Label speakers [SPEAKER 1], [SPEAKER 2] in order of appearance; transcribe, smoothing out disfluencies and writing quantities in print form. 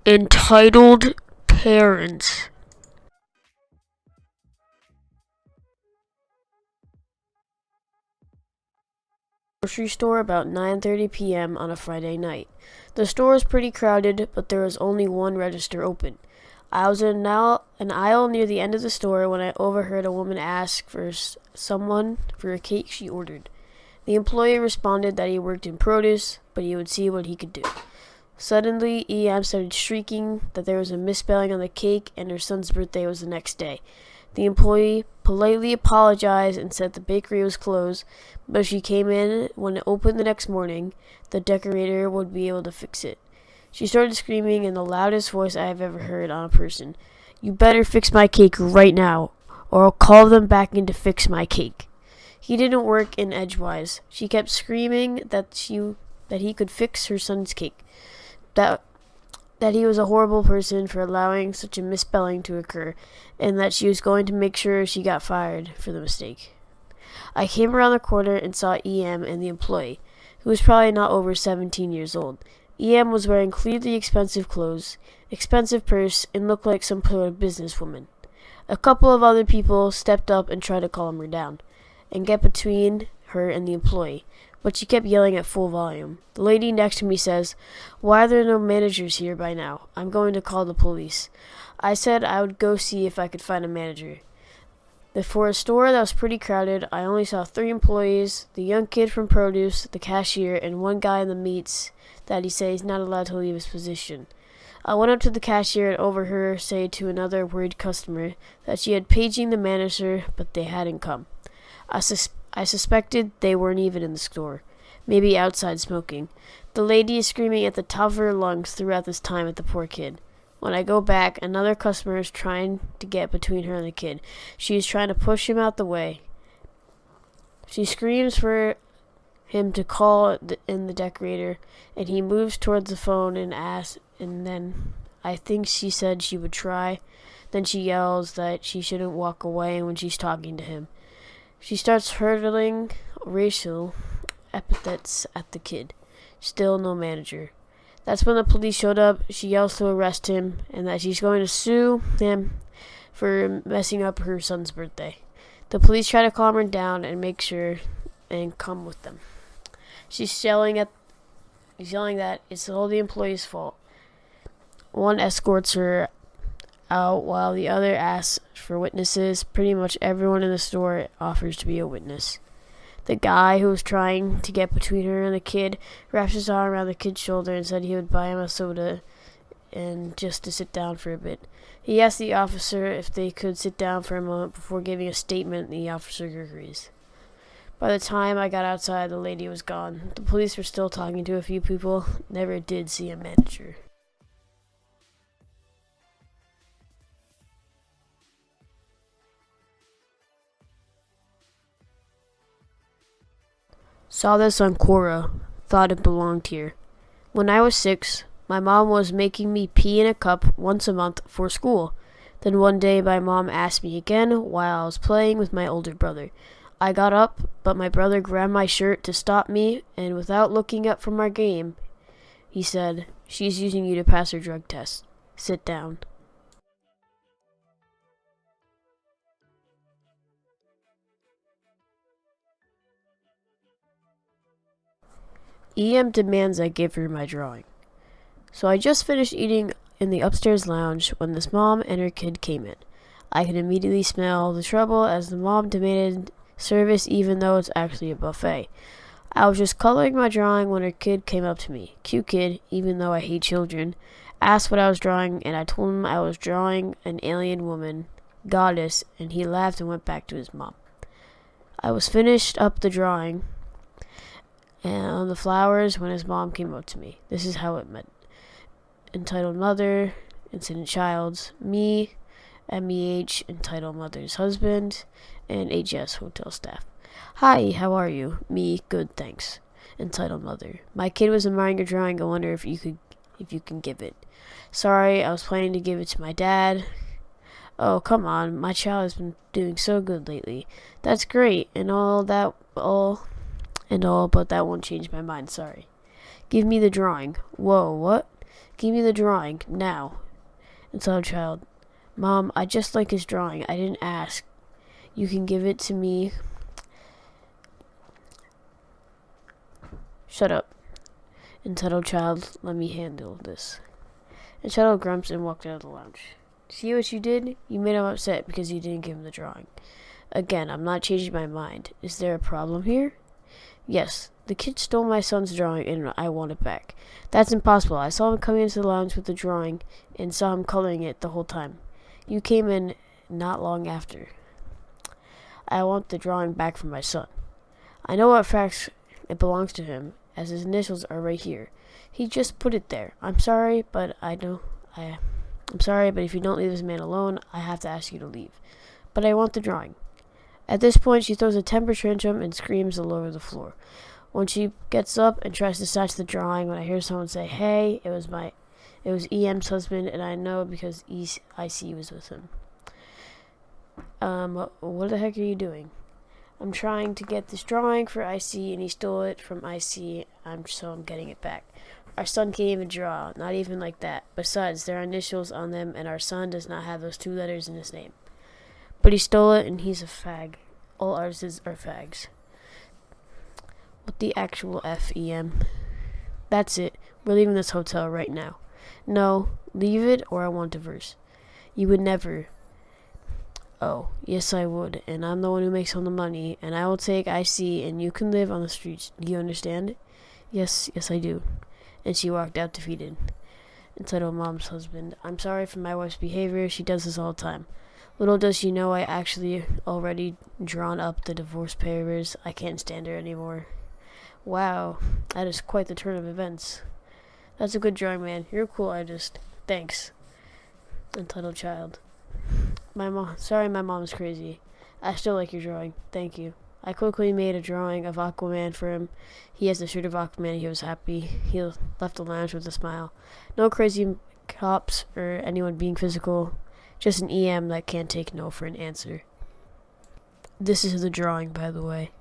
[SPEAKER 1] Entitled Parents. Grocery store about 9:30 p.m. on a Friday night. The store was pretty crowded, but there was only one register open. I was in an aisle near the end of the store when I overheard a woman ask for someone for a cake she ordered. The employee responded that he worked in produce, but he would see what he could do. Suddenly, EM started shrieking that there was a misspelling on the cake and her son's birthday was the next day. The employee politely apologized and said the bakery was closed, but if she came in when it opened the next morning, the decorator would be able to fix it. She started screaming in the loudest voice I have ever heard on a person. "You better fix my cake right now, or I'll call them back in to fix my cake." He didn't work in Edgewise. She kept screaming that he could fix her son's cake. That he was a horrible person for allowing such a misspelling to occur, and that she was going to make sure she got fired for the mistake. I came around the corner and saw EM and the employee, who was probably not over 17 years old. EM was wearing clearly expensive clothes, expensive purse, and looked like some sort of businesswoman. A couple of other people stepped up and tried to calm her down, and get between her and the employee, but she kept yelling at full volume. The lady next to me says, "Why are there no managers here by now? I'm going to call the police." I said I would go see if I could find a manager. For a store that was pretty crowded, I only saw 3 employees, the young kid from produce, the cashier, and one guy in the meats that he said he's not allowed to leave his position. I went up to the cashier and overheard her say to another worried customer that she had paging the manager, but they hadn't come. I suspected they weren't even in the store, maybe outside smoking. The lady is screaming at the top of her lungs throughout this time at the poor kid. When I go back, another customer is trying to get between her and the kid. She is trying to push him out the way. She screams for him to call in the decorator, and he moves towards the phone and asks, and then I think she said she would try. Then she yells that she shouldn't walk away when she's talking to him. She starts hurling racial epithets at the kid. Still no manager. That's when the police showed up. She yells to arrest him and that she's going to sue him for messing up her son's birthday. The police try to calm her down and make sure and come with them. She's yelling that it's all the employee's fault. One escorts her out while the other asks for witnesses. Pretty much everyone in the store offers to be a witness. The guy who was trying to get between her and the kid wraps his arm around the kid's shoulder and said he would buy him a soda and just to sit down for a bit. He asked the officer if they could sit down for a moment before giving a statement, and the officer agrees. By the time I got outside, the lady was gone. The police were still talking to a few people. Never did see a manager. Saw this on Quora. Thought it belonged here. When I was 6, my mom was making me pee in a cup once a month for school. Then one day my mom asked me again while I was playing with my older brother. I got up, but my brother grabbed my shirt to stop me, and without looking up from our game, he said, "She's using you to pass her drug test. Sit down." EM demands I give her my drawing. So I just finished eating in the upstairs lounge when this mom and her kid came in. I could immediately smell the trouble as the mom demanded service even though it's actually a buffet. I was just coloring my drawing when her kid came up to me. Cute kid, even though I hate children. Asked what I was drawing, and I told him I was drawing an alien woman, goddess, and he laughed and went back to his mom. I was finished up the drawing and on the flowers when his mom came up to me. This is how it went. Entitled mother, incident child's, me, MEH, entitled mother's husband, and HS hotel staff. "Hi, how are you?" "Me, good, thanks." Entitled mother. "My kid was admiring your drawing. I wonder if you can give it." "Sorry, I was planning to give it to my dad." "Oh, come on, my child has been doing so good lately." "That's great, and all, but that won't change my mind, sorry." "Give me the drawing." "Whoa, what?" Give me the drawing, now. Entitled child. Mom, I just like his drawing. I didn't ask. You can give it to me. Shut up. Entitled child, let me handle this. Entitled grumps and walked out of the lounge. See what you did? You made him upset because you didn't give him the drawing. Again, I'm not changing my mind. Is there a problem here? Yes, the kid stole my son's drawing and I want it back. That's impossible. I saw him coming into the lounge with the drawing and saw him coloring it the whole time. You came in not long after. I want the drawing back from my son. I know what facts it belongs to him, as his initials are right here. He just put it there. I'm sorry, but if you don't leave this man alone, I have to ask you to leave. But I want the drawing. At this point, she throws a temper tantrum and screams all over the floor. When she gets up and tries to snatch the drawing, when I hear someone say, "Hey, it was EM's husband," and I know because IC was with him. What the heck are you doing? I'm trying to get this drawing for IC, and he stole it from IC, so I'm getting it back. Our son can't even draw, not even like that. Besides, there are initials on them, and our son does not have those 2 letters in his name. But he stole it, and he's a fag. All artists are fags. What the actual F, EM? That's it. We're leaving this hotel right now. No, leave it, or I want divorce. You would never. Oh, yes I would, and I'm the one who makes all the money, and I will take IC, and you can live on the streets. Do you understand? Yes I do. And she walked out defeated. Entitled mom's husband. I'm sorry for my wife's behavior. She does this all the time. Little does she know I actually already drawn up the divorce papers. I can't stand her anymore. Wow, that is quite the turn of events. That's a good drawing, man. You're a cool artist. Thanks. Entitled child. Sorry my mom's crazy. I still like your drawing. Thank you. I quickly made a drawing of Aquaman for him. He has the shirt of Aquaman. He was happy. He left the lounge with a smile. No crazy cops or anyone being physical. Just an EM that can't take no for an answer. This is the drawing, by the way.